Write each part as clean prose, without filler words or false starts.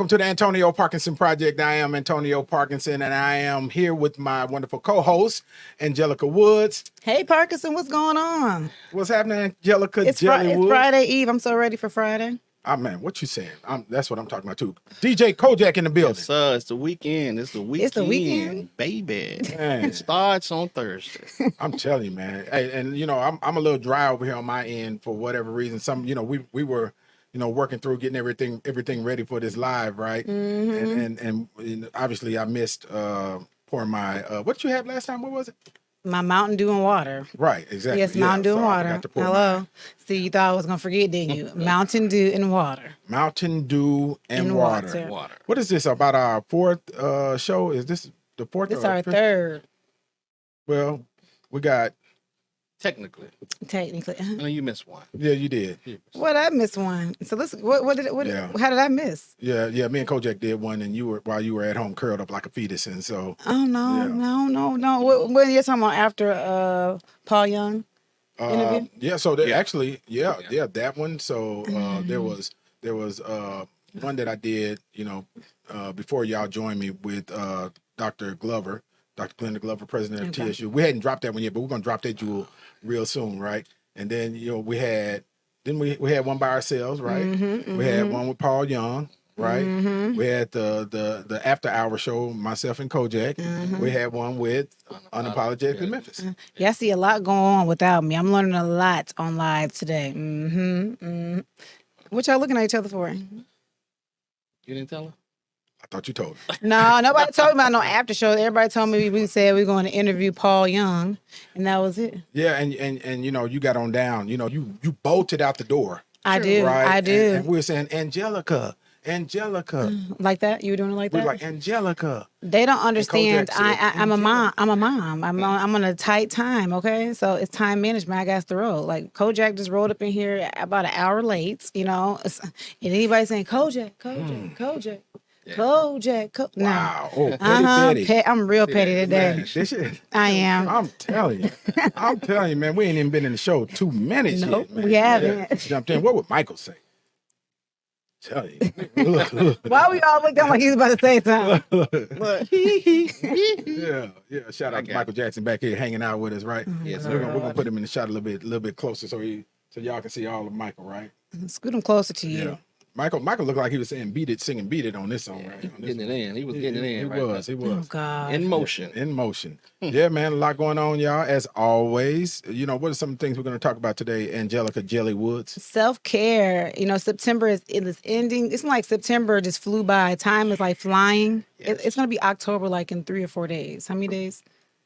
Welcome to the Antonio Parkinson Project. I am Antonio Parkinson, and I am here with my wonderful co-host, Angelika Woods. Hey, Parkinson, what's going on? What's happening, Angelika It's Geli Woods? Friday Eve. I'm so ready for Friday. Oh, man, what you saying? That's what I'm talking about, too. DJ Kojak in the building. Yes, sir. It's the weekend. It's the weekend, baby. Man. It starts on Thursday. I'm telling you, man. Hey, and, I'm a little dry over here on my end for whatever reason. We were... working through getting everything ready for this live, right? Mm-hmm. And obviously I missed pouring my what you had last time? What was it? My Mountain Dew and water. Right, exactly. Yes, Mountain Dew and water. Hello. See, you thought I was gonna forget, didn't you? Mountain Dew and water. Mountain Dew and water. What is this about? Our fourth show? Is this the fourth? This is our third. Well, we got. Technically. No, you missed one. Yeah, you did. What? I missed one. So listen, how did I miss? Yeah. Me and Kojak did one, and while you were at home curled up like a fetus, and so. Oh no. What you're talking about after Paul Young interview? Yeah. So actually, that one. So there was one that I did, before y'all joined me with Dr. Glover. Dr. Glenda Glover, president of TSU. We hadn't dropped that one yet, but we're gonna drop that jewel real soon, right? And then we had one by ourselves, right? We had one with Paul Young, right? We had the after hour show, myself and Kojak. We had one with Unapologetically Memphis. Yeah, I see a lot going on without me. I'm learning a lot on live today. What y'all looking at each other for? You didn't tell her? I thought you told me. No, nobody told me about no after show. Everybody told me we said we were going to interview Paul Young, and that was it. Yeah, and you got on down. You bolted out the door. I do. Right? I do. And we were saying Angelika. Like that? You were doing it like that? We were like Angelika. They don't understand. I'm a mom. I'm on a tight time. Okay, so it's time management. I got to roll. Like Kojak just rolled up in here about an hour late. And anybody saying Kojak. Wow. Oh, petty. I'm real petty today. Man, I am. I'm telling you, man. We ain't even been in the show 2 minutes Nope, yet, man. we haven't. Yeah, jumped in. What would Michael say? Tell you. Look. Why we all looking like he was about to say something? Yeah. Shout out to Michael Jackson back here hanging out with us, right? Yes, We're gonna put him in the shot a little bit closer so y'all can see all of Michael, right? Scoot him closer to you. Yeah. Michael looked like he was singing Beat It on this song, right? Getting it in. He was getting it in. He was. Oh, God. In motion. Yeah, man, a lot going on, y'all. As always, what are some things we're going to talk about today, Angelika Geli Woods? Self-care. September is ending. It's like September just flew by. Time is like flying. Yes. It's going to be October like in 3 or 4 days. How many days?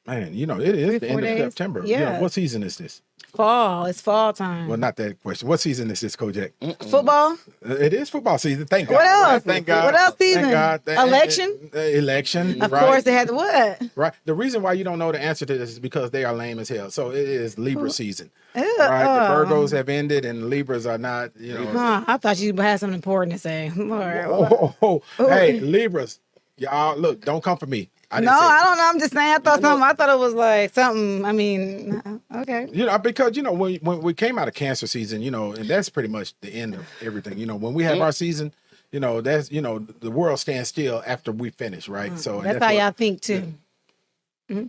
Man, it is the end of September. Yeah. What season is this? Fall. It's fall time. Well, not that question. What season is this, Kojak? Football? It is football season. Thank God. What else? Right? Thank God. What else season? Thank God. Election? Election. Of right? course they had what? Right. The reason why you don't know the answer to this is because they are lame as hell. So it is Libra season. Ew. Right. The Virgos have ended and Libras are not, I thought you had something important to say. Lord. Hey, Libras. Y'all, look, don't come for me. I don't know. I'm just saying. I thought it was like something. I mean, okay. Because when we came out of Cancer season, and that's pretty much the end of everything. When we have our season, that's the world stands still after we finish, right? So that's how y'all think too. Yeah.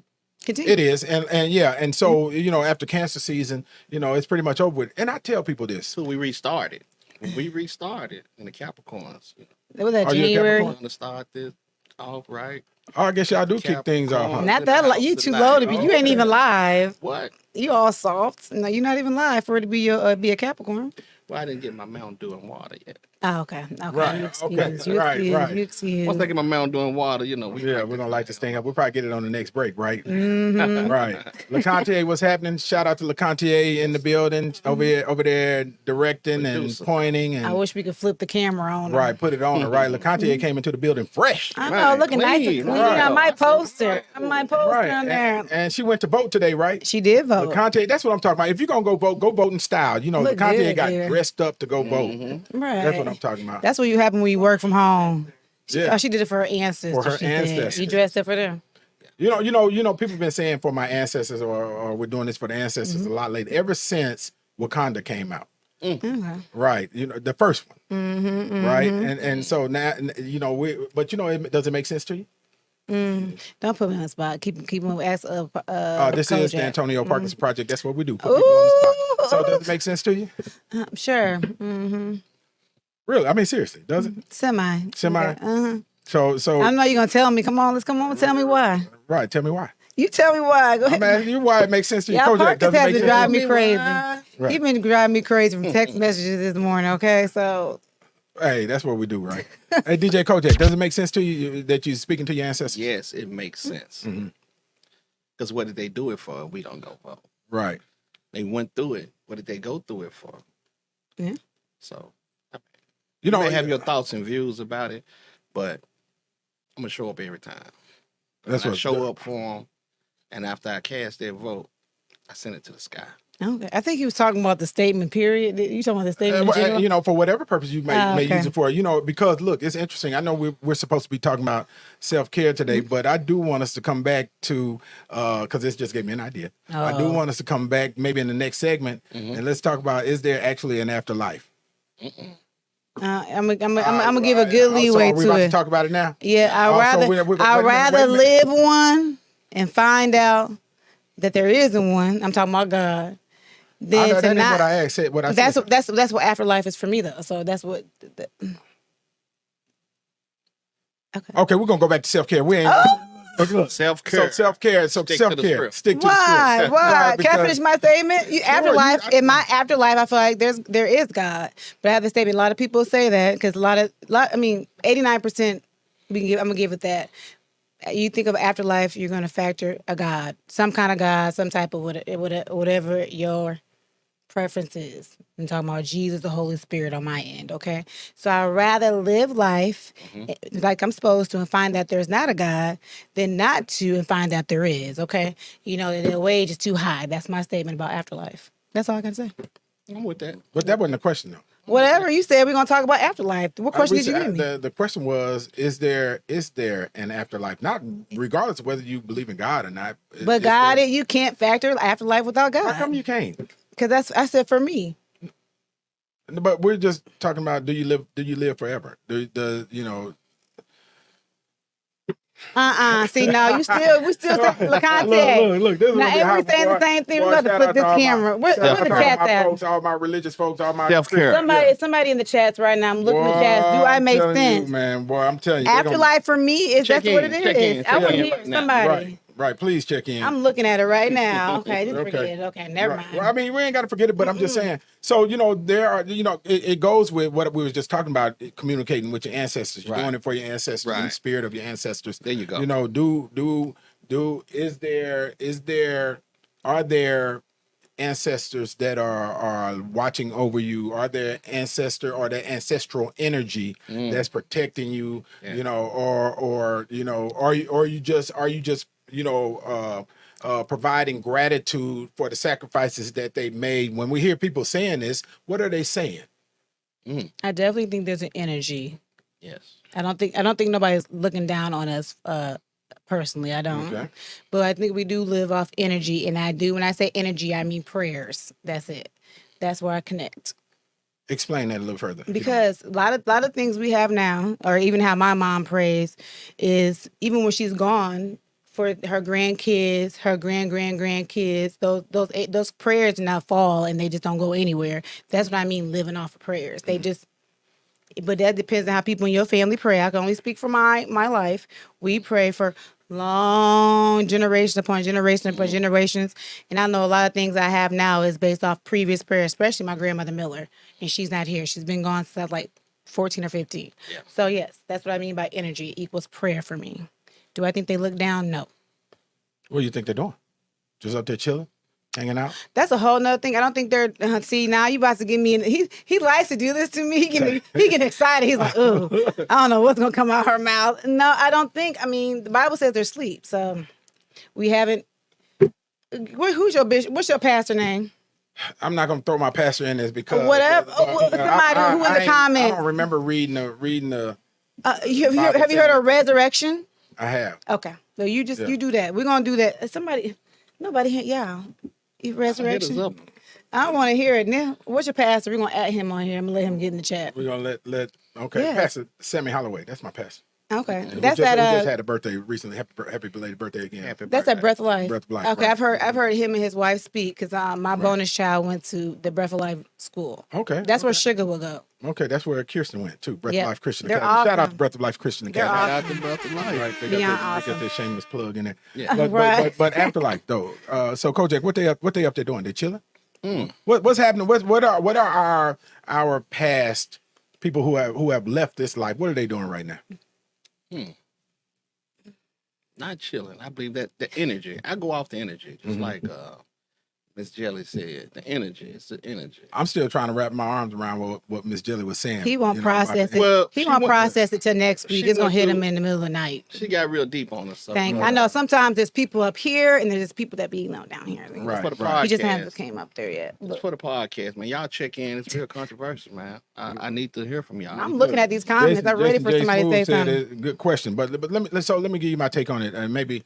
Continue. It is, and so after Cancer season, it's pretty much over with. And I tell people this: So we restarted. When we restarted in the Capricorns, it was that January. To start this off right. Oh, I guess y'all do kick things off. Huh? Not that you too low to be. You ain't even live. What? You all soft. No, you're not even live for it to be a Capricorn. Well, I didn't get my Mountain Dew and water yet. Oh, okay. Right. You excuse. Once I get my Mountain Dew and water, we're gonna light this thing up. We'll probably get it on the next break, right? Right. LeContier, what's happening? Shout out to LeContier in the building over there directing and pointing. And I wish we could flip the camera on. Right, put it on her. Right. LeContier came into the building fresh. I know, looking nice and clean. Right. I might post her. on there. And she went to vote today, right? She did vote. LeContier, that's what I'm talking about. If you're gonna go vote in style. LeContier got dressed up to go vote. Right. That's what I'm talking about. That's what you happen when you work from home. Yeah. She did it for her ancestors. For her ancestors. You dressed up for them. People have been saying for my ancestors or we're doing this for the ancestors a lot later. Ever since Wakanda came out. Okay. Right. You know, the first one. Mm-hmm, Right. mm-hmm. And so now, you know, does it make sense to you? Don't put me on the spot. Keep them ask This is the Kojak. Antonio Parkinson Project. That's what we do. Put people on the spot. So does it make sense to you? Sure. Mm-hmm. Really? I mean, seriously, does it? Semi. Semi? Okay. Uh-huh. So I know you're gonna tell me. Come on, tell me why. right. Tell me why. You tell me why. Go I'm ahead. asking you why it makes sense to you. Y'all Kojak, does Parkins it has make to sense drive to me you? crazy. Right. He been driving me crazy from text messages this morning. Okay, so Hey, that's what we do, right? Hey, DJ Kojak, does it make sense to you that you're speaking to your ancestors? Yes, it makes sense. Because what did they do it for? We don't know for. Right. They went through it. What did they go through it for? Yeah. So You know, may have your thoughts and views about it, but I'm gonna show up every time. That's I what show up for them, and after I cast their vote, I send it to the sky. okay. I think he was talking about the statement. Period. You talking about the statement? in general? you know, for whatever purpose you may Okay. use it for, you know, because look, it's interesting. I know we're supposed to be talking about self-care today, but I do want us to come back to, because this just gave me an idea. I do want us to come back maybe in the next segment, and let's talk about, is there actually an afterlife? I'm gonna give a good leeway so are we to about it. to talk about it now? Yeah, I'd rather live one and find out that there isn't one. I'm talking about God. Then That to ain't not. what I asked. What I That's said. that's what afterlife is for me though. So that's what. Okay. Okay, we're gonna go back to self-care. We ain't. Look, Self-care. So self-care. So Stick to the self-care. script. Stick to the Why? script. Why? Right, Can I because- finish my statement? Afterlife. you- In my afterlife, I feel like there is God, but I have to statement. A lot of people say that because 89%. I'm gonna give it that. You think of afterlife, you're gonna factor a God, some kind of God, some type of whatever your preference is. I'm talking about Jesus, the Holy Spirit on my end, okay? So I'd rather live life like I'm supposed to and find that there's not a God than not to and find that there is, okay? You know, the wage is too high. That's my statement about afterlife. That's all I can say. I'm with that. But that wasn't the question, though. Whatever you said, we're going to talk about afterlife. What question did you give me? The question was, is there an afterlife? Not regardless of whether you believe in God or not. But God, you can't factor afterlife without How come God. you can't? Because I said for me. But we're just talking about, do you live forever? You know? See, now we still look, contact. Look, this is Now, gonna be and we saying the same thing. We're going to shout flip out this to all camera. Where's the shout out to chat all my at? folks, all my religious folks, all my Self-care. Somebody in the chats right now. I'm looking at the chats. Do I make sense? You, man, boy, I'm telling you. they gonna- Afterlife for me is Check that's what in, it check is. in, I check want to in hear right now. somebody. Right, please check in. I'm looking at it right now. Okay, just Okay. forget it. Okay, never mind. Well, I mean, we ain't got to forget it, but I'm just saying. So, you know, there are, you know, it goes with what we was just talking about, communicating with your ancestors. You're Right. doing it for your ancestors, in the Right. spirit of your ancestors. There you go. You know, are there ancestors that are watching over you? Are there ancestral energy that's protecting you? Yeah. You know, or you know, are you just you know, providing gratitude for the sacrifices that they made? When we hear people saying this, what are they saying? I definitely think there's an energy. Yes. I don't think nobody's looking down on us personally. I don't. Okay. But I think we do live off energy, and I do. When I say energy, I mean prayers. That's it. That's where I connect. Explain that a little further. if you don't Because a lot of things we have now, or even how my mom prays, is even when she's gone for her grandkids, her grandkids, those prayers now fall and they just don't go anywhere. That's what I mean, living off of prayers. They just. But that depends on how people in your family pray. I can only speak for my life. We pray for long generation upon generation upon generations. And I know a lot of things I have now is based off previous prayer, especially my grandmother Miller. And she's not here. She's been gone since I was like 14 or 15. Yeah. So yes, that's what I mean by energy equals prayer for me. Do I think they look down? No. What do you think they're doing? Just up there chilling, hanging out? That's a whole nother thing. I don't think they're see now you about to get me in. He likes to do this to me. He get excited. He's like, ooh, I don't know what's gonna come out her mouth. No, I don't think. I mean, the Bible says they're asleep. So we haven't. Who's your bishop? What's your pastor name? I'm not gonna throw my pastor in this because Whatever. Somebody who in the I comments. don't remember reading the. Have you heard of resurrection? I have. Okay. So you do that. We're gonna do that. Somebody, nobody, yeah. Hit us Resurrection. up. I don't want to hear it now. What's your pastor? We're gonna add him on here. I'm gonna let him get in the chat. We're gonna let okay, Yes. Pastor Sammy Holloway. That's my pastor. Okay, Who that's just, that. who just had a birthday recently. Happy belated birthday again. Happy That's birthday. that Breath of Life. Breath of Life, Okay, right. I've heard him and his wife speak because my bonus child went to the Breath of Life school. Okay, That's where Sugar will go. Okay, that's where Kirsten went too. Breath Yep. of Life Christian They're Academy. Shout out awesome. to Breath of Life Christian They're Academy. Shout out to Breath of Life. Right, they Beyond got awesome. their shameless plug in there. Yeah. But, Right. but Afterlife though. So Kojak, what they up there doing? They chilling? What's happening? What are our past people who have left this life? What are they doing right now? Not chilling. I believe that the energy. I go off the energy, just like Miss Jelly said. The energy. It's the energy. I'm still trying to wrap my arms around what Miss Jelly was saying. He won't process it. Well, he she won't went- process it till next week. she It's gonna went hit him through- in the middle of the night. She got real deep on us. So I know sometimes there's people up here and there's people that be down here. Right. For the right. He just podcast. hasn't came up there yet. It's for the podcast, man. Y'all check in. It's real controversial, man. I need to hear from y'all. I'm looking at these comments. I'm ready for J. somebody to say Smooth said something. it, good question, but let me give you my take on it, and maybe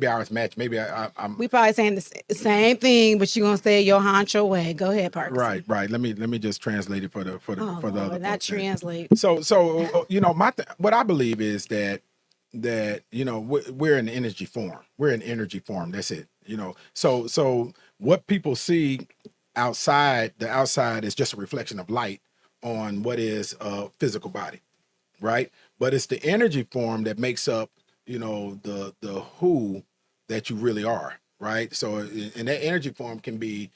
ours match. Maybe I'm We probably saying the same thing, but you're gonna say it your honcho way. Go ahead, Parks. right. Let me just translate it for the Oh, other Lord, not folks. translate. So what I believe is that we're an energy form. We're an energy form. That's it. So what people see outside, the outside is just a reflection of light on what is a physical body, right? But it's the energy form that makes up, the who that you really are, right? So and that energy form can be.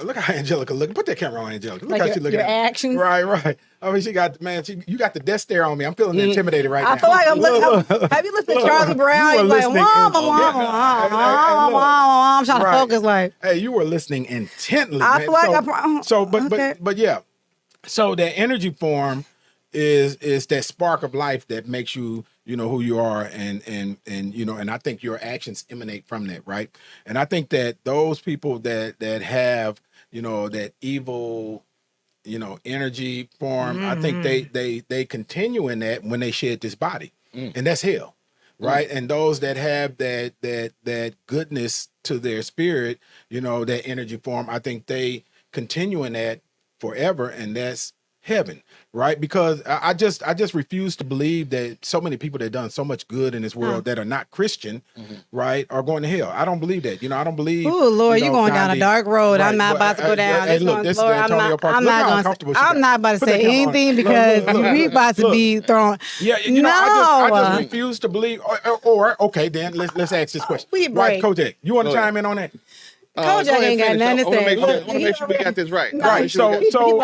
Look how Angelika looking. Put that camera on, Angelika. Look Like how your- she looking your at me. actions? Right. I mean, you got the death stare on me. I'm feeling intimidated right now. I feel like I'm looking. Have you listened to Charlie Brown? You were You're like, listening mom, in- mom, Hey, mom, look. I'm trying to Right. focus. Like, Hey, you were listening intently. I man. feel like okay. But yeah. So that energy form is that spark of life that makes you, who you are, and I think your actions emanate from that, right? And I think that those people that have, that evil, energy form, I think they continue in that when they shed this body, and that's hell. Right. And those that have that goodness to their spirit, that energy form, I think they continue in that forever, and that's heaven, right? Because I just refuse to believe that so many people that done so much good in this world that are not Christian, right, are going to hell. I don't believe that. I don't believe. Oh Lord, you going down a dark road. I'm not about to go down. Hey, look, this is Lord, Antonio Parkinson. I'm not about to say anything because we about to be thrown. Yeah, I just refuse to believe. Or okay, then let's ask this question. We Right, break. Kojak, you want to Go ahead. chime in on that? Kojak Go ahead, ain't got finish. nothing to I wanna say. make sure- I want to make sure we got this right. Right. No, So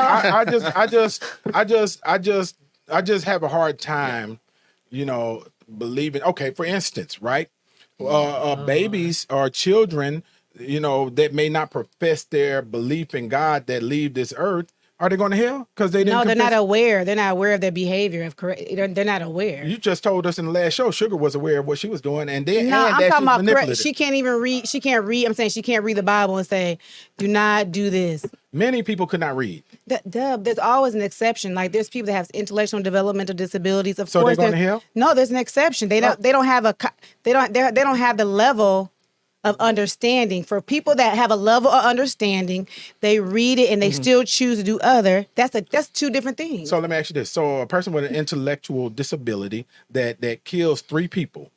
I just have a hard time, believing. Okay, for instance, right, babies or children, that may not profess their belief in God that leave this earth. Are they going to hell because they didn't? No, they're confess? not aware. They're not aware of their behavior. Of correct, they're not aware. You just told us in the last show, Sugar was aware of what she was doing, and then No, I'm talking about correct. manipulative. She can't even read. She can't read. I'm saying she can't read the Bible and say, "Do not do this." Many people could not read, There's always an exception. Like there's people that have intellectual and developmental disabilities. Of so course, they're going to there's- hell. No, there's an exception. They don't have they don't have the level of understanding. For people that have a level of understanding, they read it and they still choose to do other. That's two different things. So let me ask you this: so a person with an intellectual disability that kills 3 people,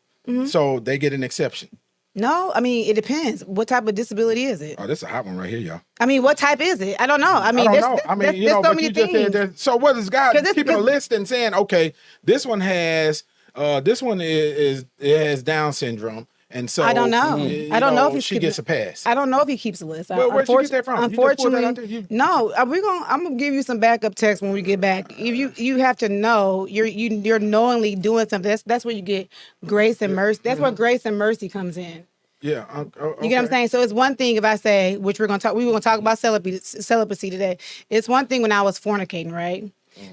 so they get an exception. No, I mean it depends. What type of disability is it? Oh, this is a hot one right here, y'all. I mean, what type is it? I don't know. I mean, I there's, don't know. I mean, there's so but many you just said things. that. So what is God 'Cause this- keeping a this- list and saying, okay, this one has it has Down syndrome, and so I don't know. I don't know if he's she keeping- gets a pass. I don't know if he keeps a list. Where'd you get that from? You just pulled that Unfortunately, out there? no. I'm gonna give you some backup text when we get back. If you have to know you're knowingly doing something. That's where you get grace and mercy. That's where grace and mercy comes in. Yeah, You get what I'm saying? So it's one thing if I say, which we were gonna talk about celibacy today. It's one thing when I was fornicating, right?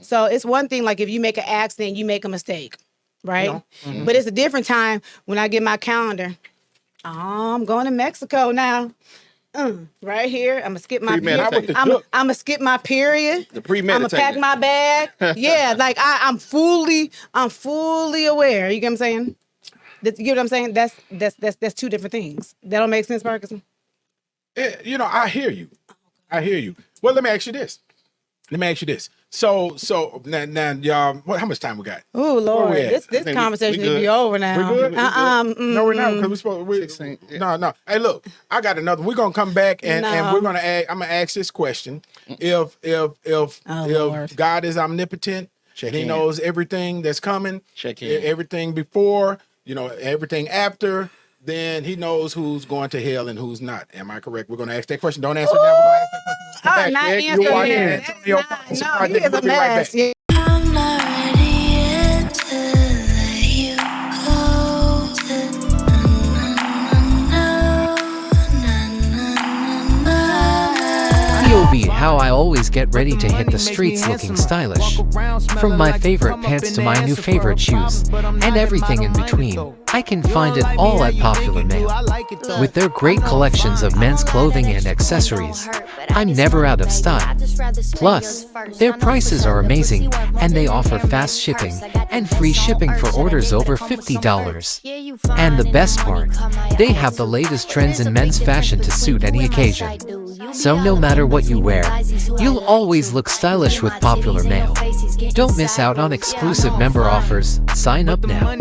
So it's one thing like if you make an accident, you make a mistake, right? But it's a different time when I get my calendar. Oh, I'm going to Mexico now. Right here. I'm gonna skip my Premeditated. period. I'm gonna skip my period. The I'm gonna premeditated. pack my bag. Yeah, like I'm fully aware. You get what I'm saying? You get what I'm saying? That's two different things. That don't make sense, Parkinson? I hear you. I hear you. Well, let me ask you this. So now y'all, how much time we got? Oh Lord, we at? this conversation need to be over now. We good? No, we're not, because no. Hey, look, I got another. We're gonna come back and we're gonna I'm gonna ask this question. If Lord. God is omnipotent, and he knows everything that's coming, everything before, everything after, then he knows who's going to hell and who's not. Am I correct? We're gonna ask that question. Don't answer now. We're gonna ask that question. I'm not answering that. No, he is a mess. Yeah. I'm not ready yet to let you go. POV, how I always get ready to hit the streets looking stylish. From my favorite pants to my new favorite shoes, and everything in between. I can find it all at Popular Mail. With their great collections of men's clothing and accessories, I'm never out of style. Plus, their prices are amazing, and they offer fast shipping and free shipping for orders over $50. And the best part, they have the latest trends in men's fashion to suit any occasion. So no matter what you wear, you'll always look stylish with Popular Mail. Don't miss out on exclusive member offers. Sign up now.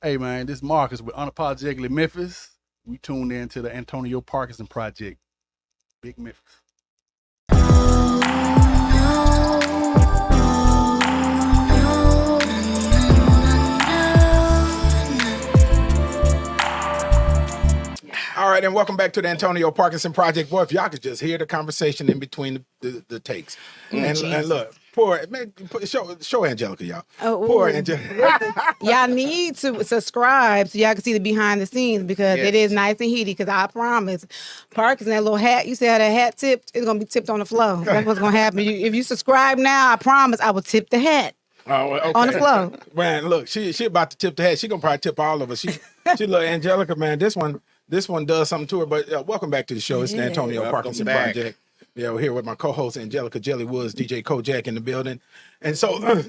Hey man, this is Marcus with Unapologetically Memphis. We tuned in to the Antonio Parkinson Project. Big Memphis. All right, and welcome back to the Antonio Parkinson Project. Boy, if y'all could just hear the conversation in between the takes. And look, show Angelika, y'all. Poor Angelika. Y'all need to subscribe so y'all can see the behind the scenes, because it is nice and heaty. Because I promise, Parkinson, that little hat, you see how that hat tipped? It's going to be tipped on the floor. That's what's going to happen. If you subscribe now, I promise I will tip the hat. Oh, okay. On the floor. Man, look, she about to tip the hat. She gonna probably tip all of us. She look, Angelika, man, this one does something to her. But welcome back to the show. It's the Antonio Parkinson Project. Yeah, we're here with my co-host Angelika Geli Woods, DJ Kojak in the building. And so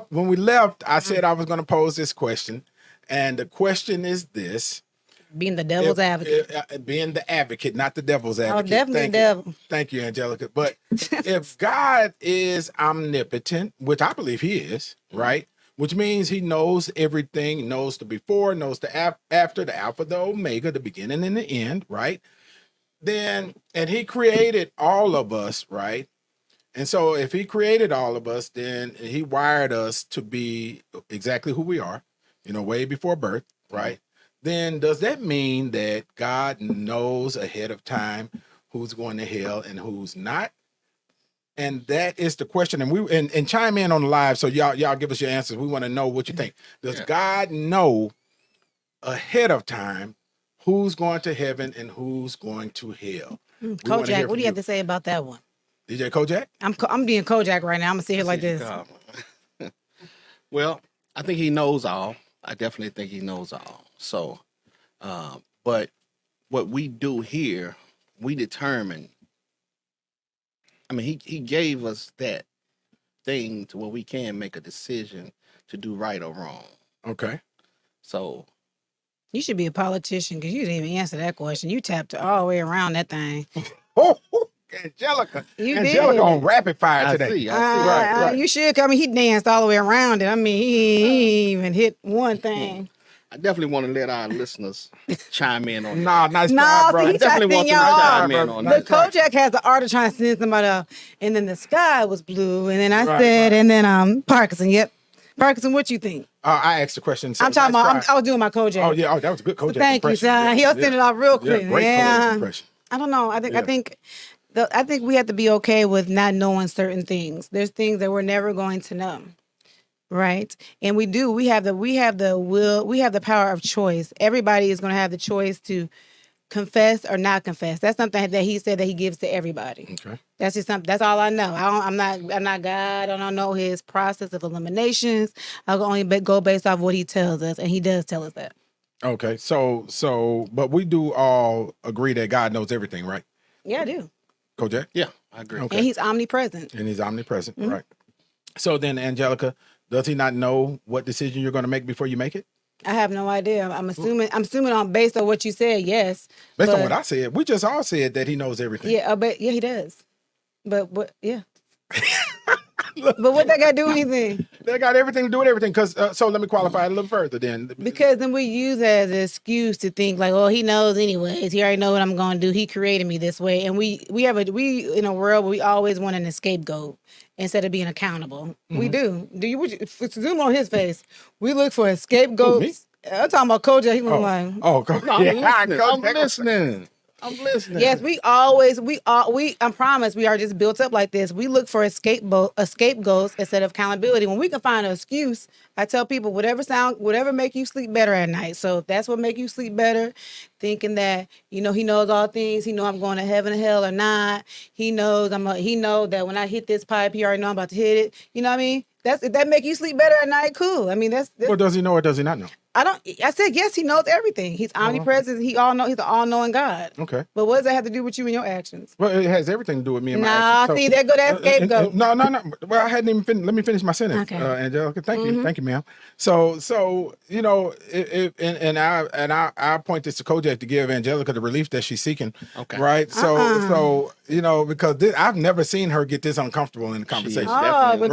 when we left, I said I was gonna pose this question. And the question is this. Being the devil's advocate. Being the advocate, not the devil's advocate. Oh, definitely the devil. Thank you, Angelika. But if God is omnipotent, which I believe he is, right? Which means he knows everything, knows the before, knows the after, the alpha, the omega, the beginning and the end, right? And he created all of us, right? And so if he created all of us, then he wired us to be exactly who we are, way before birth, right? Then does that mean that God knows ahead of time who's going to hell and who's not? And that is the question. And chime in on the live, so y'all give us your answers. We want to know what you think. Does God know ahead of time who's going to heaven and who's going to hell? Kojak, what do you have to say about that one? DJ Kojak? I'm being Kojak right now. I'm gonna sit here like this. Well, I think he knows all. I definitely think he knows all. So, but what we do here, we determine. I mean, he gave us that thing to where we can make a decision to do right or wrong. Okay. So. You should be a politician, because you didn't even answer that question. You tapped all the way around that thing. Angelika. You Angelika did. on rapid fire I today. see. Right. You should. I mean, he danced all the way around it. I mean, he even hit one thing. I definitely want to let our listeners chime in on that. Nice try, bro. I definitely want to chime in on that. But Kojak has the art of trying to send somebody up, and then the sky was blue, and then I said, and then Parkinson, Parkinson, what you think? I asked the question. So I'm talking about. I was doing my Kojak. Oh yeah, that was a good Kojak. So thank you, son. He'll send it off real quick. Yeah, great Kojak impression. I don't know. I think we have to be okay with not knowing certain things. There's things that we're never going to know. Right. And we have the will, we have the power of choice. Everybody is going to have the choice to confess or not confess. That's something that he said that he gives to everybody. Okay. That's just something. That's all I know. I'm not God. I don't know his process of eliminations. I'll only go based off what he tells us, and he does tell us that. Okay. So, but we do all agree that God knows everything, right? Yeah, I do. Kojak? Yeah, I agree. Okay. And he's omnipresent. Right. So then, Angelika, does he not know what decision you're going to make before you make it? I have no idea. I'm assuming on based on what you said, yes. Based on but- what I said, we just all said that he knows everything. Yeah, but yeah, he does. But yeah. But what that got to do with anything? They got everything to do with everything. Because so let me qualify it a little further then. Because then we use that as an excuse to think like, oh, he knows anyways. He already know what I'm going to do. He created me this way, and we in a world where we always want an scapegoat instead of being accountable. We do. Do you? Zoom on his face. We look for a scapegoat. I'm talking about Kojak. He look like. Oh, I'm listening. I'm listening. Yes, I promise we are just built up like this. We look for a scapegoats instead of accountability. When we can find an excuse, I tell people whatever make you sleep better at night. So if that's what make you sleep better, thinking that, he knows all things. He know I'm going to heaven or hell or not. He knows he know that when I hit this pipe, he already know I'm about to hit it. You know what I mean? If that make you sleep better at night, cool. I mean, that's Well, does he know or does he not know? I said, yes, he knows everything. He's omnipresent. He's an all-knowing God. Okay. But what does that have to do with you and your actions? Well, it has everything to do with me and my Nah, actions. see, there go that scapegoat. No. Well, I hadn't even finished. Let me finish my sentence, Okay. Angelika. Thank you, ma'am. So I point this to Kojak to give Angelika the relief that she's seeking. Okay. Right. So because I've never seen her get this uncomfortable in the conversation. Oh, but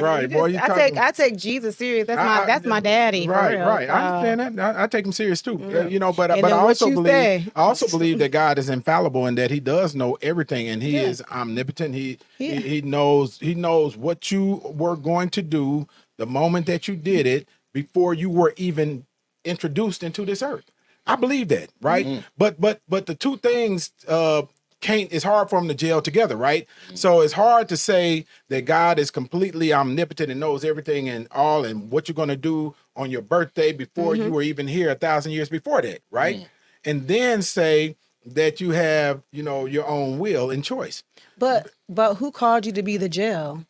Right. Boy, I take Jesus serious. That's my daddy. Right. I understand that. I take him serious too. But I also believe that God is infallible and that He does know everything, and He is omnipotent. He knows what you were going to do the moment that you did it before you were even introduced into this earth. I believe that, right? Mm-hmm. But the two things it's hard for them to gel together, right? Mm-hmm. So it's hard to say that God is completely omnipotent and knows everything and all, and what you're going to do on your birthday before you were even here 1,000 years before that, right? Mm-hmm. And then say that you have, your own will and choice. But who called you to be the gel?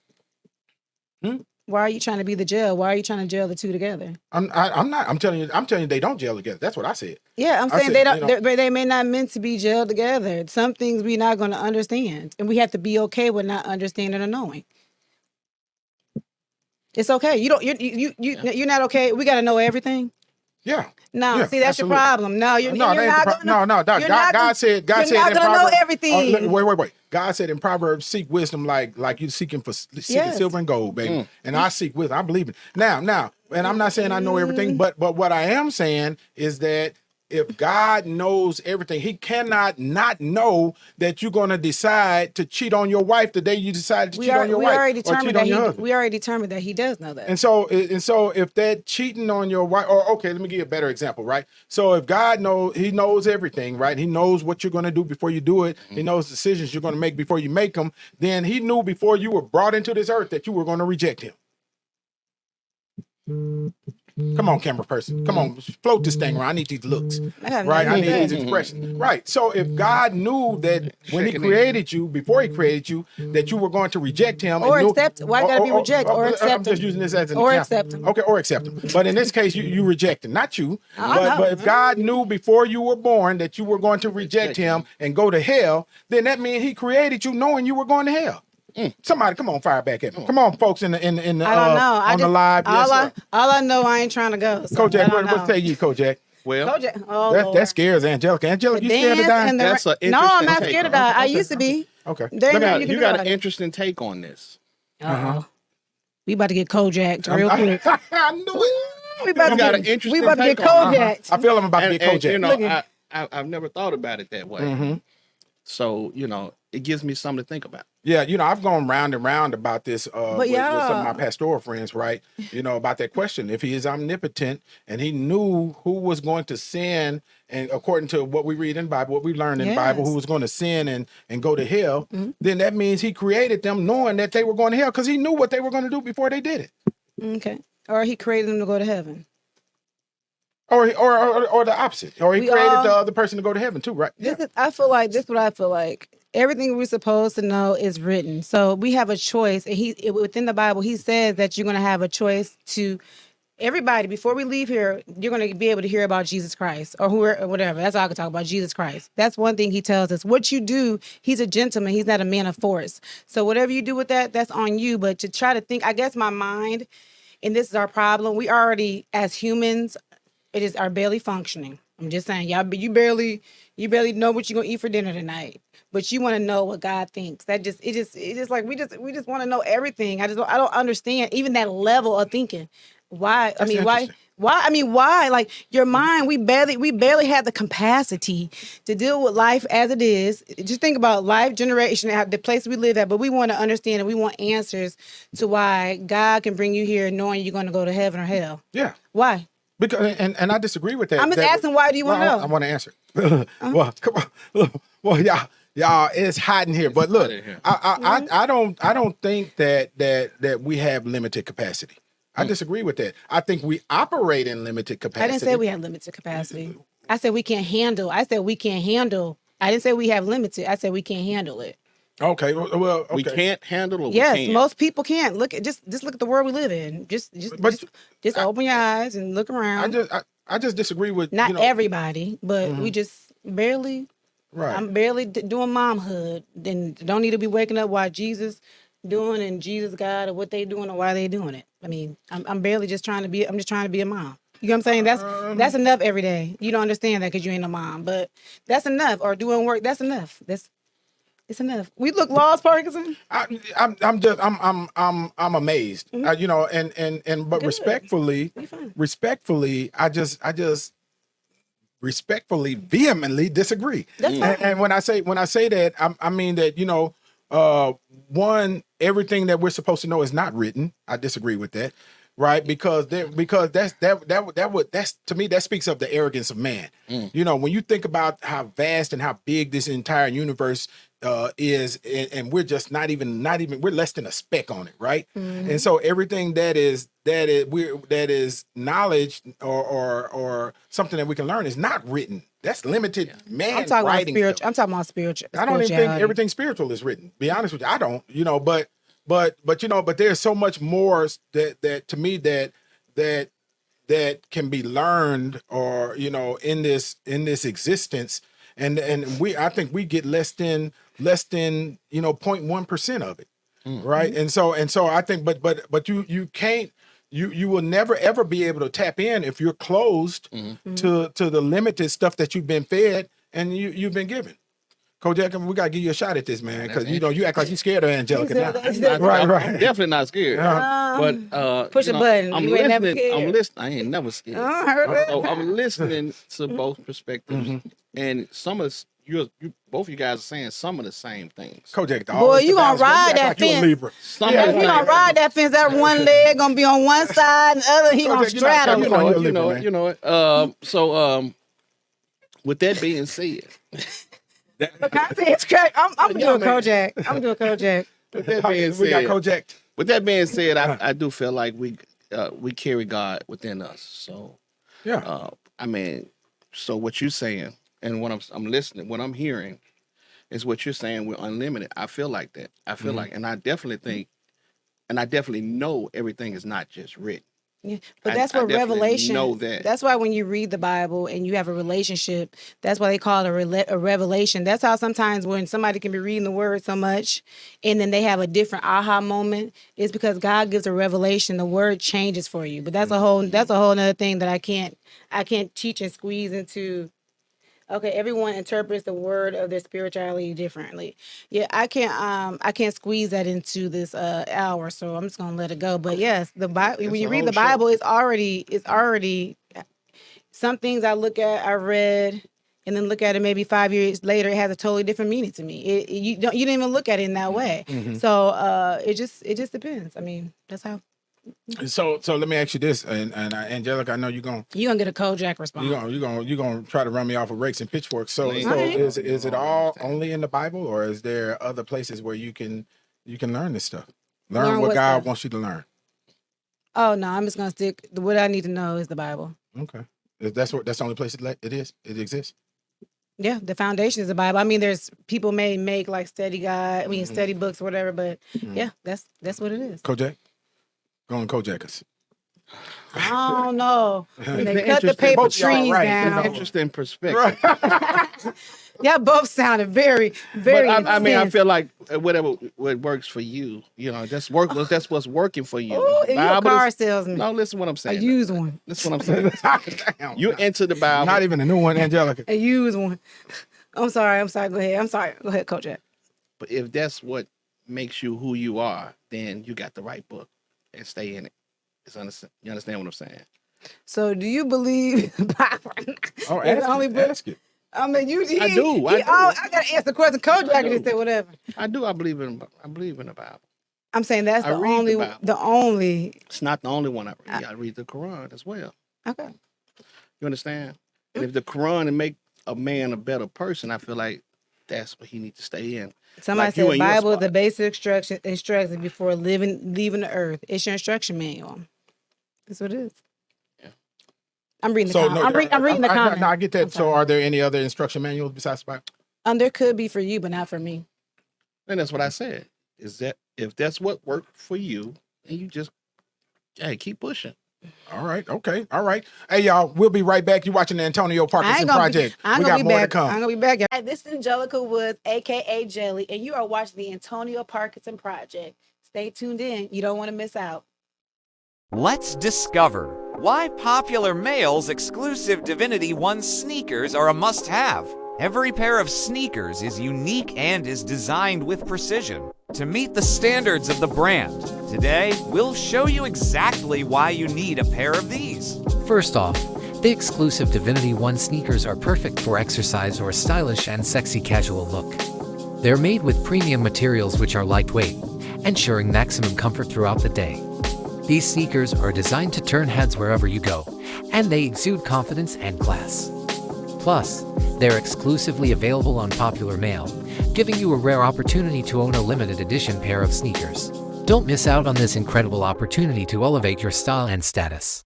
Why are you trying to be the gel? Why are you trying to gel the two together? I'm not. I'm telling you, they don't gel together. That's what I said. Yeah, I'm saying they don't. They may not meant to be gelled together. Some things we're not going to understand, and we have to be okay with not understanding or knowing. It's okay. You're not okay. We got to know everything. Yeah. No, yeah, see, that's absolutely. your problem. No, you're not gonna. God said you're not gonna know everything. Wait. God said in Proverbs, seek wisdom like you seeking silver and gold, baby. And I seek wisdom. I believe it. Now, and I'm not saying I know everything, but what I am saying is that if God knows everything, He cannot not know that you're going to decide to cheat on your wife the day you decide to cheat on your wife. We already determined that He does know that. And so if that cheating on your wife, or okay, let me give you a better example, right? So if God knows, He knows everything, right? He knows what you're going to do before you do it. He knows decisions you're going to make before you make them. Then He knew before you were brought into this earth that you were going to reject Him. Come on, camera person. Come on, float this thing around. I need these looks, right? I need these expressions, right? So if God knew that when He created you, before He created you, that you were going to reject Him, or accept, why gotta be reject or accept Him? I'm just using this as an or example. Accept Him. Okay, or accept Him. But in this case, you reject Him, not you. But if God knew before you were born that you were going to reject Him and go to hell, then that means He created you knowing you were going to hell. Somebody, come on, fire back at me. Come on, folks, in the I don't know. the live. All I know, I ain't trying to go. So Kojak, what say you, Kojak? Well, Kojak, that scares Angelika. Angelika, you scared to die? That's an interesting No, I'm not take. scared to die. I used to be. Okay. You got an interesting take on this. We about to get Kojak real quick. I knew it. We about to get Kojak. I feel I'm about to get Kojak. I've never thought about it that way. So, it gives me something to think about. Yeah, I've gone round and round about this with some of my pastoral friends, right? About that question. If He is omnipotent and He knew who was going to sin, and according to what we read in the Bible, what we learned in the Bible, who was going to sin and go to hell, then that means He created them knowing that they were going to hell because He knew what they were going to do before they did it. Okay. Or He created them to go to heaven. Or the opposite. Or He created the other person to go to heaven too, right? This is what I feel like. Everything we're supposed to know is written. So we have a choice. And within the Bible, He says that you're going to have a choice to everybody. Before we leave here, you're going to be able to hear about Jesus Christ or whatever. That's all I can talk about, Jesus Christ. That's one thing He tells us. What you do, He's a gentleman. He's not a man of force. So whatever you do with that, that's on you. But to try to think, I guess my mind, and this is our problem, we already, as humans, are barely functioning. I'm just saying, y'all, you barely know what you're gonna eat for dinner tonight, but you want to know what God thinks. It just like we just want to know everything. I don't understand even that level of thinking. Why? That's interesting. Why? I mean, why? Like your mind, we barely have the capacity to deal with life as it is. Just think about life, generation, the place we live at. But we want to understand and we want answers to why God can bring you here knowing you're going to go to heaven or hell. Yeah. Why? Because and I disagree with that. I'm just asking, why do you want to know? I want to answer. Well, come on. Look, well, y'all, it's hot in here. But look, I don't think that we have limited capacity. I disagree with that. I think we operate in limited capacity. I didn't say we have limited capacity. I said we can't handle. I didn't say we have limited. I said we can't handle it. Okay. Well, okay. We can't handle it. Yes, most people can't. Just look at the world we live in. Just open your eyes and look around. I just disagree with not everybody, but we just barely. Right. I'm barely doing momhood. Then don't need to be waking up while Jesus doing and Jesus God or what they doing or why they doing it. I mean, I'm barely just trying to be. I'm just trying to be a mom. You know what I'm saying? That's enough every day. You don't understand that because you ain't a mom, but that's enough. Or doing work, that's enough. It's enough. We look lost, Parkinson. I'm amazed. You know, but Good. respectfully, I just respectfully, vehemently disagree. That's fine. And when I say that, I mean that, you know, one, everything that we're supposed to know is not written. I disagree with that. Right, because that's to me that speaks of the arrogance of man. You know, when you think about how vast and how big this entire universe is, and we're just not even we're less than a speck on it, right? And so everything that is knowledge or something that we can learn is not written. That's limited man. I'm talking writing about spiritual. stuff. I'm talking about spiritual. I don't even think everything spiritual is written. Be honest with you, I don't. You know, but you know, but there's so much more that to me that can be learned, or you know, in this existence, and I think we get less than you know 0.1% of it, right? And so I think, but you can't. You will never ever be able to tap in if you're closed to the limited stuff that you've been fed and you've been given. Kojak, we gotta give you a shot at this, man, because you know you act like you scared of Angelika now. Right. I'm definitely not scared. But push a button. I'm You ain't never listening. scared. I'm listening. I ain't never scared. So I'm listening to both perspectives, and some of both you guys are saying some of the same things. Kojak, boy, you gonna ride that fence? You gonna ride that fence? That one leg gonna be on one side, and the other he gonna straddle. You know it. So with that being said. I'm doing Kojak. With that being said, we got Kojak. With that being said, I do feel like we carry God within us. So yeah, I mean, so what you're saying, and what I'm listening, what I'm hearing, is what you're saying. We're unlimited. I feel like that. I feel like, and I definitely think, and I definitely know everything is not just written. Yeah, but that's what revelation. Know that. That's why when you read the Bible and you have a relationship, that's why they call it a revelation. That's how sometimes when somebody can be reading the word so much, and then they have a different aha moment, it's because God gives a revelation. The word changes for you. But that's a whole other thing that I can't teach and squeeze into. Okay, everyone interprets the word of their spirituality differently. Yeah, I can't squeeze that into this hour, so I'm just gonna let it go. But yes, the Bible. When you read the Bible, it's already some things I read, and then look at it maybe 5 years later, it has a totally different meaning to me. You didn't even look at it in that way. So it just depends. I mean, that's how. So let me ask you this, and Angelika, I know you're gonna get a Kojak response. You're gonna try to run me off with rakes and pitchforks. So is it all only in the Bible, or is there other places where you can learn this stuff? Learn what God wants you to learn. Oh no, I'm just gonna stick. What I need to know is the Bible. Okay, that's the only place it exists. Yeah, the foundation is the Bible. I mean, there's people may make like study guide, study books or whatever, but yeah, that's what it is. Kojak. Go on, Kojak us. I don't know. They cut the paper trees down. Interesting perspective. Y'all both sounded very, very. But I mean, I intense. feel like what works for you, that's what's working for you. Ooh, and you a car is- salesman. No, listen what I'm A saying. used one. Listen what I'm saying. Damn. You into the Bible. Not even a new one, Angelika. A used one. I'm sorry. Go ahead. I'm sorry. Go ahead, Kojak. But if that's what makes you who you are, then you got the right book and stay in it. You understand what I'm saying? So, do you believe power? Oh, It's only book? ask it. I mean, I do. I gotta answer the question. Kojak just said whatever. I do. I believe in the Bible. I'm saying that's I the read only. the Bible. The only. It's not the only one I read. I read the Quran as well. Okay. You understand? And if the Quran and make a man a better person, I feel like that's what he needs to stay in. Somebody Like you said in your Bible is spot. the basic instructions before leaving the earth. It's your instruction manual. That's what it is. Yeah. I'm reading the comments. I'm reading the comments. No, I get I'm that. So, sorry. are there any other instruction manuals besides the Bible? There could be for you, but not for me. And that's what I said. Is that if that's what worked for you, and you just keep pushing. All right. Okay. All right. Hey, y'all. We'll be right back. You're watching the Antonio Parkinson Project. We got more to come. I'm gonna be back. Hi, this is Angelika Woods, aka Jelly, and you are watching the Antonio Parkinson Project. Stay tuned in. You don't want to miss out. Let's discover why popular males' exclusive Divinity 1 sneakers are a must-have. Every pair of sneakers is unique and is designed with precision to meet the standards of the brand. Today, we'll show you exactly why you need a pair of these. First off, the exclusive Divinity 1 sneakers are perfect for exercise or a stylish and sexy casual look. They're made with premium materials which are lightweight, ensuring maximum comfort throughout the day. These sneakers are designed to turn heads wherever you go, and they exude confidence and class. Plus, they're exclusively available on Popular Mail, giving you a rare opportunity to own a limited edition pair of sneakers. Don't miss out on this incredible opportunity to elevate your style and status.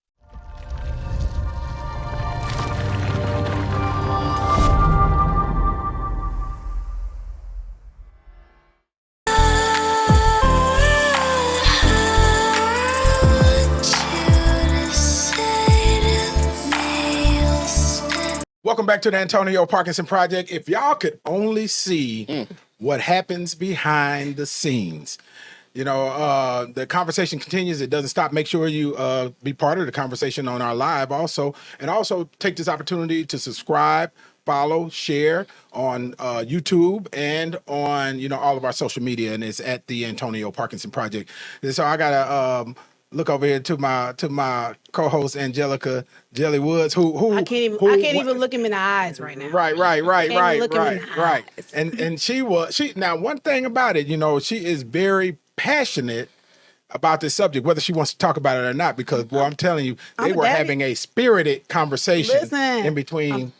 Welcome back to the Antonio Parkinson Project. If y'all could only see what happens behind the scenes. The conversation continues. It doesn't stop. Make sure you be part of the conversation on our live also. And also take this opportunity to subscribe, follow, share on YouTube and on, all of our social media. And it's at the Antonio Parkinson Project. And so I got to look over here to my co-host Angelika Geli Woods, who I can't even look him in the eyes right now. Right. Look him in the eyes. And she now one thing about it, she is very passionate about this subject, whether she wants to talk about it or not, because boy, I'm telling you, they were having a spirited conversation in between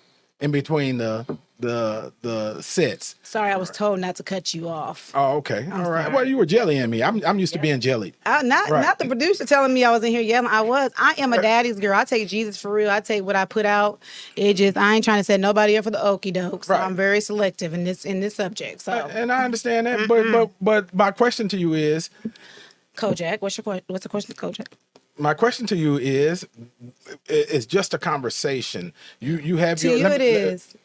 the sets. Sorry, I was told not to cut you off. Oh, okay. All right. Well, you were jellying me. I'm used to being jellied. Not the producer telling me I was in here yelling. I am a daddy's girl. I take Jesus for real. I take what I put out. I ain't trying to set nobody up for the okie doke. So I'm very selective in this subject. So and I understand that, but my question to you is, Kojak, what's the question to Kojak? My question to you is, it's just a conversation. You have to you it is.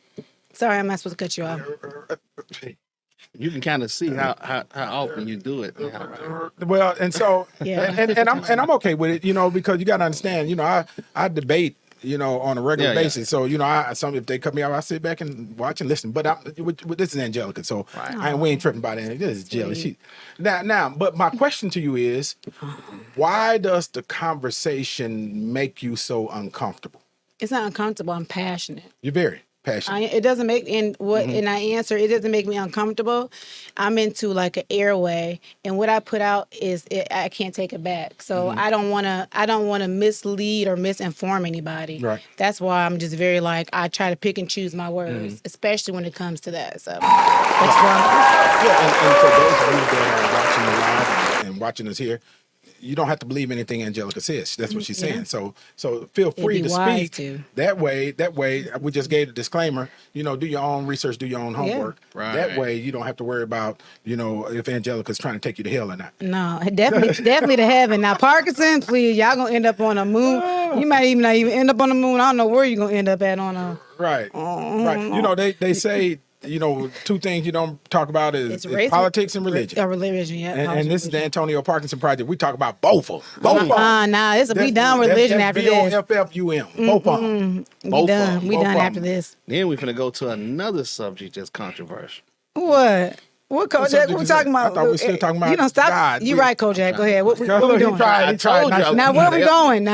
Sorry, I'm not supposed to cut you off. You can kind of see how often you do it now, right? Well, and so Yeah. and I'm okay with it, because you got to understand, I debate, on a regular basis. So if they cut me off, I sit back and watch and listen. But this is Angelika, so we ain't tripping about it. This is Jelly. She now. But my question to you is, why does the conversation make you so uncomfortable? It's not uncomfortable. I'm passionate. You're very passionate. It doesn't make and I answer. It doesn't make me uncomfortable. I'm into like an airway, and what I put out is I can't take it back. So I don't want to mislead or misinform anybody. Right. That's why I'm just very I try to pick and choose my words, especially when it comes to that. So that's why. And for those of you that are watching the live and watching us here, you don't have to believe anything Angelika says. That's what she's saying. So feel free to speak. That way, we just gave the disclaimer, do your own research, do your own homework. Right. That way you don't have to worry about, if Angelika's trying to take you to hell or not. No, definitely to heaven. Now, Parkinson, please, y'all gonna end up on a moon. You might not even end up on the moon. I don't know where you're gonna end up at on a. Right. Right. They say two things you don't talk about is race, politics and religion. Religion, yeah. And this is the Antonio Parkinson Project. We talk about both of them. We done with religion after this. BOFFUM. Both of them. We done after this. Then we're gonna go to another subject that's controversial. What? What, Kojak? What we talking about? I thought we were still talking about You don't stop. God. You right, Kojak. Go ahead. What we doing? He tried. Now where we going?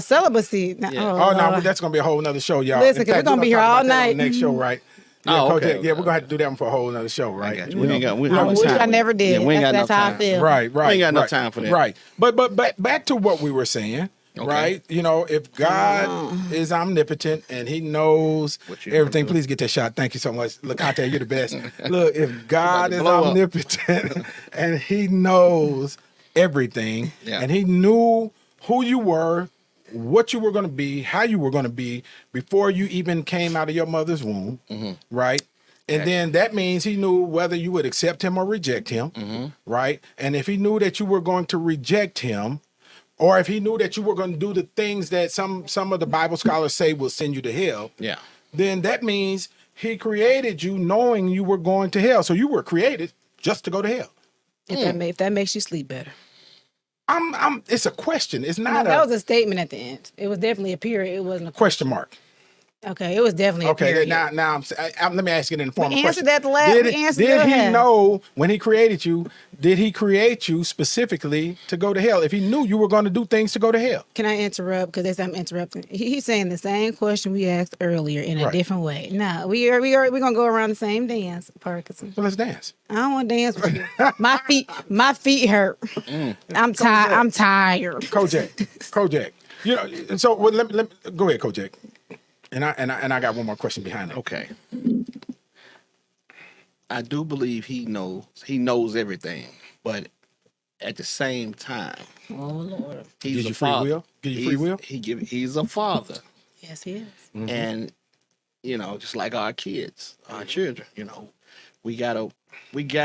Celibacy. Now, no, that's gonna be a whole nother show, y'all. Listen, because we're gonna be here all night. On the next show, right? Yeah, okay. Yeah, we're gonna have to do that one for a whole other show, right? I got you. We ain't got I never did. Yeah, we ain't got that's no how time. I feel. Right. We ain't got no time for that. Right. But back to what we were saying. Okay. Right, if God is omnipotent and He knows everything, please get that shot. Thank you so much. Look, I tell you, you're the best. Look, if God is omnipotent and He knows everything, and He knew who you were, what you were going to be, how you were going to be before you even came out of your mother's womb, right? And then that means He knew whether you would accept Him or reject Him, right? And if He knew that you were going to reject Him, or if He knew that you were going to do the things that some of the Bible scholars say will send you to hell, then that means He created you knowing you were going to hell. So you were created just to go to hell. If that makes you sleep better. It's a question. It's not that was a statement at the end. It was definitely a period. It wasn't a question mark. Okay, it was definitely a period. Now let me ask it in the form of a answer question. that the last. Did He know when He created you? Did He create you specifically to go to hell? If He knew you were going to do things to go to hell, can I interrupt? Because I'm interrupting. He's saying the same question we asked earlier in a different way. No, we're gonna go around the same dance, Parkinson. Well, let's dance. I don't want to dance with you. My feet hurt. I'm tired. I'm tired. Kojak. So let me go ahead, Kojak. And I got one more question behind it. Okay. I do believe he knows everything, but at the same time, Lord, he's Give a you free father. will? Give you free will? He's a father. Yes, He is. Mm-hmm. And just like our kids, our children, we got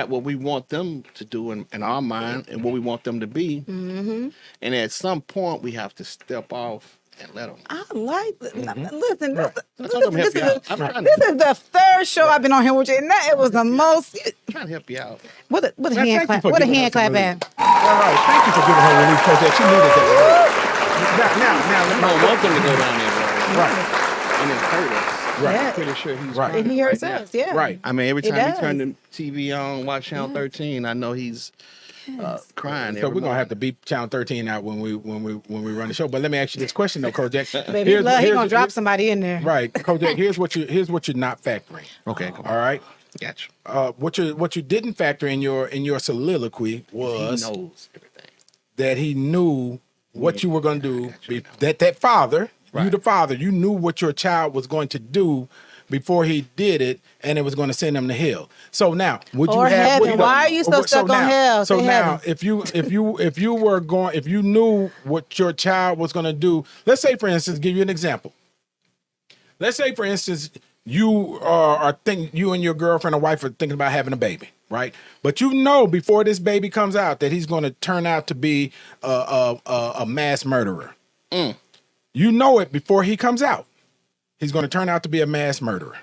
what we want them to do in our mind and what we want them to be. Mm-hmm. And at some point we have to step off and let them. I like this. Listen, This is the third show I've been on here with you, and it was the most. I'm trying to help you out. What a hand clap! What a hand clap at? All right, thank you for giving her relief, Kojak. She needed that. Now, I want them to go down there, right? And it hurt us. Right. I'm pretty sure he's Right. And he hurts us, yeah. Right. I mean, every time he does. turn the TV on, watch Channel 13, I know he's crying. So we're gonna have to beep Channel 13 out when we run the show. But let me ask you this question though, Kojak. Baby, he's gonna drop somebody in there. Right, Kojak. Here's what you're not factoring. Okay, come on. All right. Gotcha. What you didn't factor in your soliloquy was He knows everything. that He knew what you were going to do. That father, you the father, you knew what your child was going to do before he did it, and it was going to send them to hell. So now, would you have? Heaven. Why are you so stuck on hell? So now, if you knew what your child was going to do, let's say, for instance, give you an example. Let's say, for instance, you and your girlfriend or wife are thinking about having a baby, right? But you know before this baby comes out that he's going to turn out to be a mass murderer. You know it before he comes out. He's going to turn out to be a mass murderer.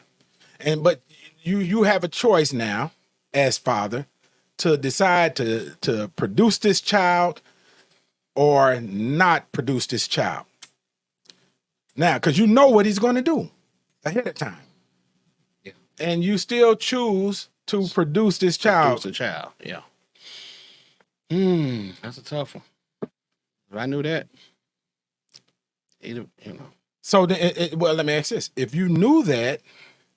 But you have a choice now as father to decide to produce this child or not produce this child. Now, because you know what he's going to do ahead of time. Yeah. And you still choose to produce this child. Produce a child, yeah. That's a tough one. If I knew that, So, well, let me ask this. If you knew that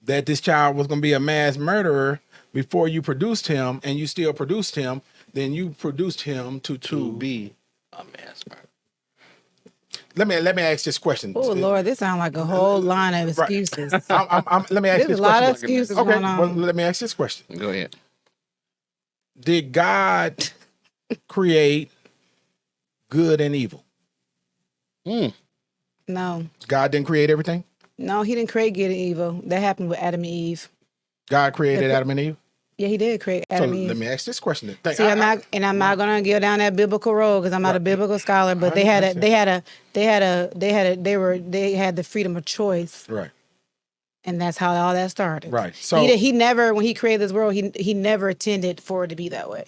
this child was going to be a mass murderer before you produced him and you still produced him, then you produced him to be a mass murderer. Let me ask this question. Oh Lord, this sounds like a whole line of excuses. Let me ask this question. There's a lot of excuses going on. Well, let me ask this question. Go ahead. Did God create good and evil? No. God didn't create everything? No, He didn't create good and evil. That happened with Adam and Eve. God created Adam and Eve? Yeah, He did create Adam and Eve. Let me ask this question. See, I'm not gonna go down that biblical road because I'm not a biblical scholar. But they had the freedom of choice. Right. And that's how all that started. Right. So he never, when he created this world, he never intended for it to be that way.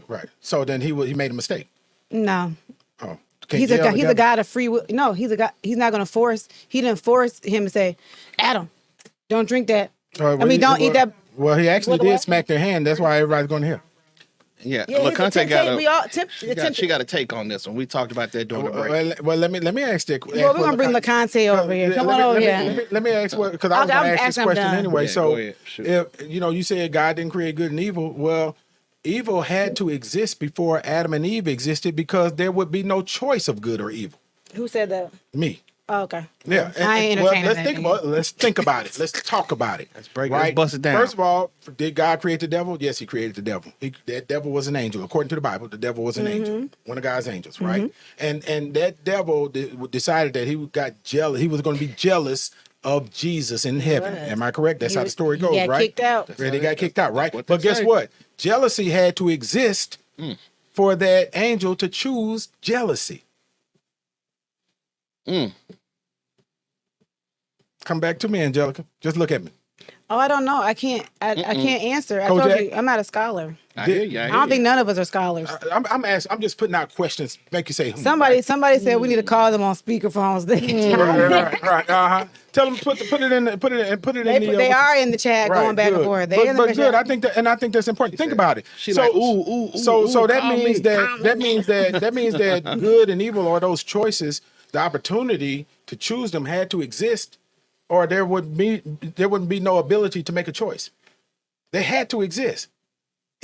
right. So then he made a mistake. No. Oh, He's a God of free will. No, he's a God. He's not going to force. He didn't force him to say, Adam, don't drink that. Don't eat that. Well, he actually did smack their hand. That's why everybody's going to hear. Yeah, Yeah, LaConte she got a take on this one. We talked about that during the break. Well, let me ask that. Well, we're gonna bring LaConte over here. Come on over here. Let me ask because I was going to ask this question anyway. Yeah, so, if you said God didn't create good and evil. Well, evil had to exist before Adam and Eve existed because there would be no choice of good or evil. Who said that? Me. Oh, okay. Yeah. I ain't entertaining let's think about it. Let's talk about it. Let's break it. Right? Let's bust it down. First of all, did God create the devil? Yes, he created the devil. That devil was an angel. According to the Bible, the devil was an angel. One of God's angels, right? And that devil decided that he got jealous. He was going to be jealous of Jesus in heaven. Am I correct? That's how the story goes, He got right? kicked out. He got kicked out, right? what But they guess say. what? Jealousy had to exist for that angel to choose jealousy. Come back to me, Angelika. Just look at me. Oh, I don't know. I can't answer. I told Kojak? you, I'm not a scholar. I hear you. I don't think none of us are scholars. I'm asking. I'm just putting out questions. Make you say Somebody said we need to call them on speakerphones. right. Tell them put it in the. They are in the chat going back and forth. They're in the But good. chat. I think that's important. Think about it. She like, ooh, So that call means me. that means that good and evil or those choices, the opportunity to choose them had to exist, or there wouldn't be no ability to make a choice. They had to exist.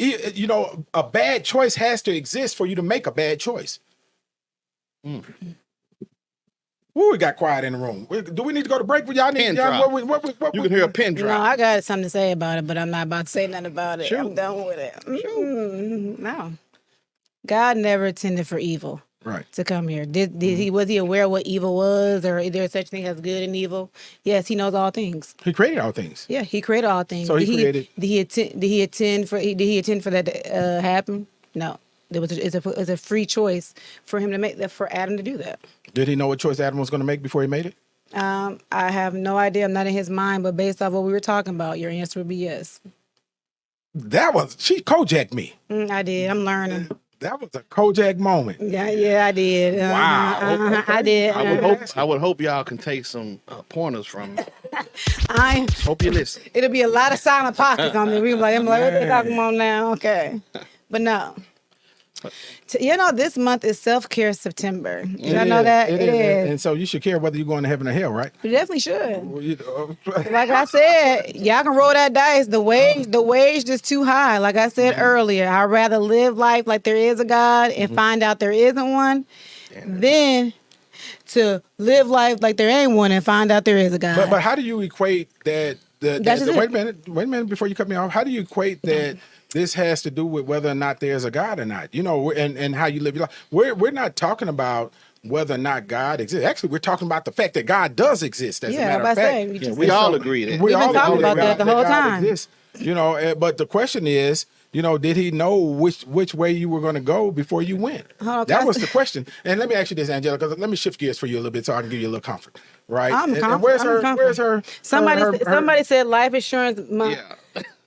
A bad choice has to exist for you to make a bad choice. Ooh, we got quiet in the room. Do we need to go to break? Y'all need Pin drop. what You can hear a pin No, drop. I got something to say about it, but I'm not about to say nothing about it. Sure. I'm done with it. No. God never intended for evil to come here. Was he aware of what evil was, or is there such thing as good and evil? Yes, he knows all things. He created all things. Yeah, he created all things. So he created. Did he intend for that to happen? No. It's a free choice for him to make that, for Adam to do that. Did he know what choice Adam was going to make before he made it? I have no idea. I'm not in his mind, but based off what we were talking about, your answer would be yes. She Kojak me. I did. I'm learning. That was a Kojak moment. Yeah, I did. Wow. I did. I would hope y'all can take some pointers from me. I Hope you listen. It'll be a lot of silent pockets on there. I'm like, what they talking about now? Okay, but no. This month is self-care September. Y'all know that? It is. And so you should care whether you're going to heaven or hell, right? You definitely should. Like I said, y'all can roll that dice. The wage is too high. Like I said earlier, I'd rather live life like there is a God and find out there isn't one than to live life like there ain't one and find out there is a God. But how do you equate that? Wait a minute before you cut me off. How do you equate that? This has to do with whether or not there's a God or not, and how you live your life. We're not talking about whether or not God exists. Actually, we're talking about the fact that God does exist. As a matter of fact, we all agree that. We've been talking about that the whole time. Exists, but the question is, did he know which way you were going to go before you went? That was the question. And let me ask you this, Angelika. Let me shift gears for you a little bit so I can give you a little comfort. Right? I'm and where's her? Somebody said life insurance.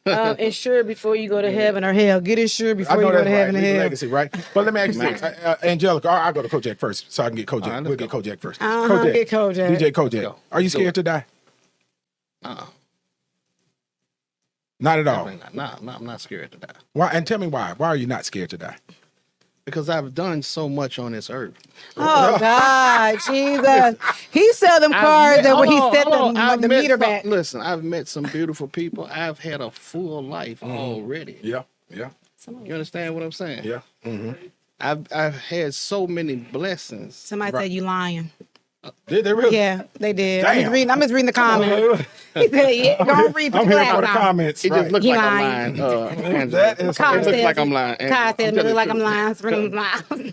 Insured before you go to heaven or hell. Get insured before you go to heaven or hell. Legacy, right? But let me ask you this, Angelika. I'll go to Kojak first, so I can get Kojak. Right, we'll get Kojak first. Get Kojak. DJ Kojak. Are you scared to die? Not at all. I'm not scared to die. Why? And tell me why. Why are you not scared to die? Because I've done so much on this earth. Oh God, Jesus! He sell them cars that when he set the meter back. Listen, I've met some beautiful people. I've had a full life already. Yeah. You understand what I'm saying? Yeah. Mm-hmm. I've had so many blessings. Somebody said you lying. Did they really? Yeah, they did. Damn. I'm just reading the comments. He said, "Yeah, don't read the I'm here for the comments." comments. It just looks He like lying. I'm lying. That is. Kai It looks said- like I'm lying. Kai said, "It look like I'm lying. lying."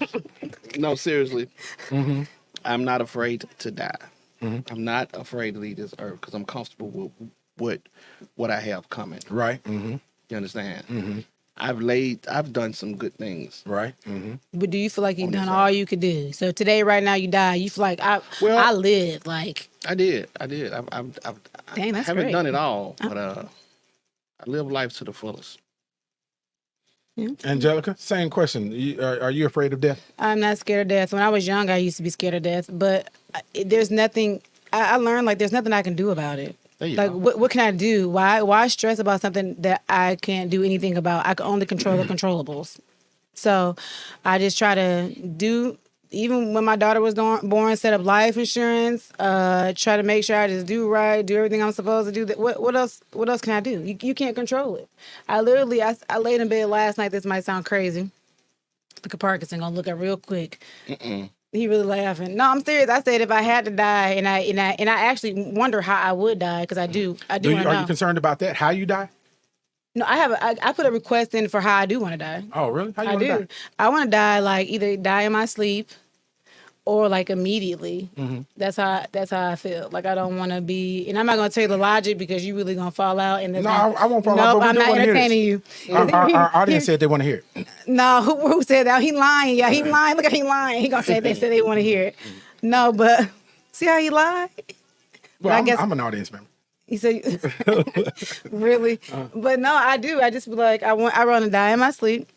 No, seriously. I'm not afraid to die. I'm not afraid to leave this earth because I'm comfortable with what I have coming. Right. Mm-hmm. You understand? I've done some good things. Right. Mm-hmm. But do you feel like you've done all you could do? So today, right now, you die. You feel like I lived. Like I did. I dang, that's haven't great. done it all, but I live life to the fullest. Angelika, same question. Are you afraid of death? I'm not scared of death. When I was young, I used to be scared of death. But there's nothing. I learned like there's nothing I can do about it. Like what can I do? Why stress about something that I can't do anything about? I can only control the controllables. So I just try to do. Even when my daughter was born, set up life insurance. Try to make sure I just do right, do everything I'm supposed to do. What else? What else can I do? You can't control it. I laid in bed last night. This might sound crazy. Look at Parkinson. Gonna look at real quick. He really laughing. No, I'm serious. I said if I had to die, and I actually wonder how I would die because I do. I do. Are you concerned about that? How you die? No, I put a request in for how I do want to die. Oh, really? How you want to die? I want to die like either die in my sleep or like immediately. Mm-hmm. That's how I feel. Like I don't want to be, and I'm not going to tell you the logic because you really going to fall out. And I won't fall out. Nope, But I'm not entertaining you. Our audience said they want to hear it. No, who said that? He lying. Yeah, he lying. Look at him lying. He gonna say they said they want to hear it. No, but see how he lied? Well, I guess I'm an audience member. he said, really? But no, I do. I just be like, I want to die in my sleep,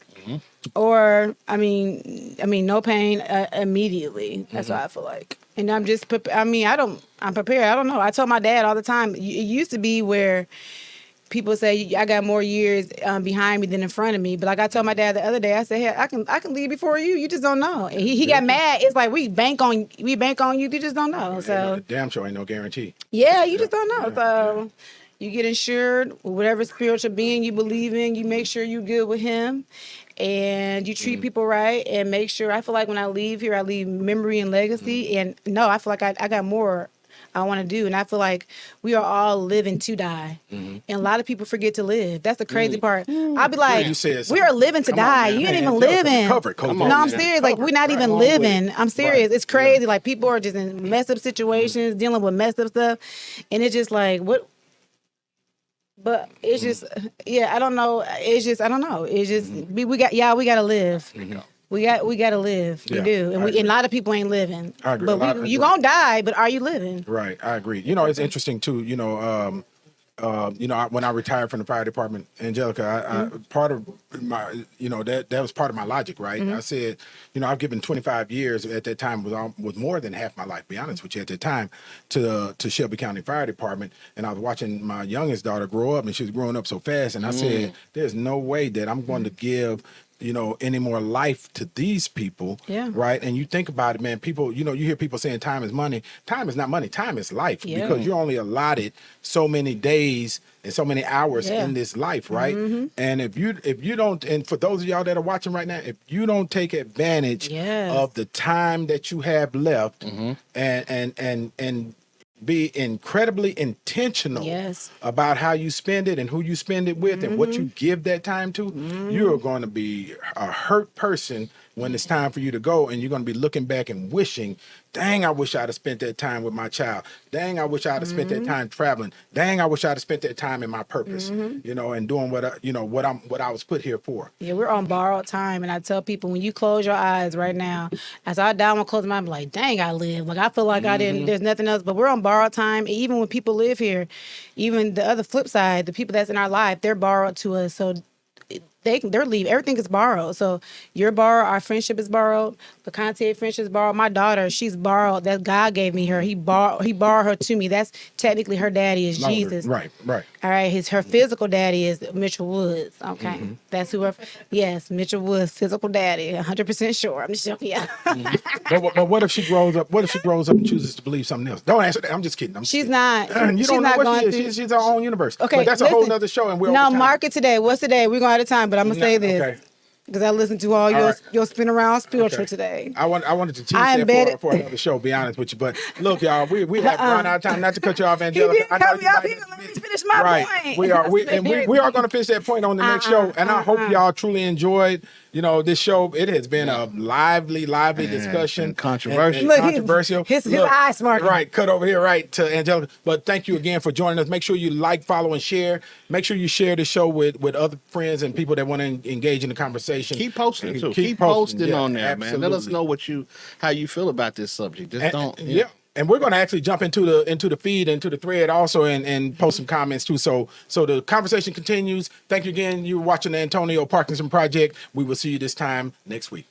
or I mean, no pain immediately. That's what I feel like. And I'm just, I'm prepared. I don't know. I told my dad all the time. It used to be where people say I got more years behind me than in front of me. But like I told my dad the other day, I said, hey, I can leave before you. You just don't know. And he got mad. It's like we bank on you. You just don't know. So Damn sure ain't no guarantee. yeah, you just don't know. So you get insured, whatever spiritual being you believe in, you make sure you're good with him. And you treat people right and make sure. I feel like when I leave here, I leave memory and legacy. And no, I feel like I got more I want to do. And I feel like we are all living to die. And a lot of people forget to live. That's the crazy part. I'll be like, we are living to die. You ain't even living. No, I'm serious. Like, we're not even living. I'm serious. It's crazy. Like, people are just in messed up situations, dealing with messed up stuff. And it's just like, what? But it's just, I don't know. It's just, I don't know. It's just, we got to live. We got to live. We do. And a lot of people ain't living. I agree. But you going to die, but are you living? Right. I agree. You know, it's interesting too, when I retired from the fire department, Angelika, I part of my, that was part of my logic, right? I said, I've given 25 years at that time was more than half my life, to be honest with you, at that time to Shelby County Fire Department. And I was watching my youngest daughter grow up, and she was growing up so fast. And I said, there's no way that I'm going to give any more life to these people, right? And you think about it, man, people, you hear people saying time is money. Time is not money. Time is life because you're only allotted so many days and so many hours in this life, right? And if you don't, and for those of y'all that are watching right now, if you don't take advantage of the time that you have left and be incredibly intentional about how you spend it and who you spend it with and what you give that time to, you're going to be a hurt person when it's time for you to go, and you're going to be looking back and wishing, dang, I wish I'd have spent that time with my child. Dang, I wish I'd have spent that time traveling. Dang, I wish I'd have spent that time in my purpose, and doing what I was put here for. Yeah, we're on borrowed time, and I tell people, when you close your eyes right now, as I die, I'm gonna close my eyes, I'm like, dang, I live. Like, I feel like I didn't. There's nothing else, but we're on borrowed time. Even when people live here, even the other flip side, the people that's in our life, they're borrowed to us. So they're leaving. Everything is borrowed. So you're borrowed. Our friendship is borrowed. The Conte friendship is borrowed. My daughter, she's borrowed. That God gave me her. He borrowed her to me. That's technically her daddy is Jesus. Right. All right. Her physical daddy is Mitchell Woods. Okay. That's who yes, Mitchell Woods, physical daddy. 100% sure. I'm just joking. Yeah. But what if she grows up? What if she grows up and chooses to believe something else? Don't answer that. I'm just kidding. She's not. You don't know what she is. She's her own universe. Okay. But that's a whole nother show. And we're mark it today. What's today? We're going out of time. But I'm gonna say this because I listened to all your spin around spiritual today. I wanted to teach that for another show. Be honest with you, but look, y'all, we have run out of time. Not to cut you off, Angelika. Let me finish my point. We are going to finish that point on the next show, and I hope y'all truly enjoyed this show, it has been a lively discussion. And controversial. Look, controversial. his Look, eye smarting. Right, cut over here, right, to Angelika. But thank you again for joining us. Make sure you like, follow, and share. Make sure you share the show with other friends and people that want to engage in the conversation. Keep posting too. Keep Keep posting yeah, on there, absolutely. man. Let us know how you feel about this subject. Just don't. Yeah. And we're going to actually jump into the feed, into the thread also, and post some comments too. So the conversation continues. Thank you again. You're watching the Antonio Parkinson Project. We will see you this time next week.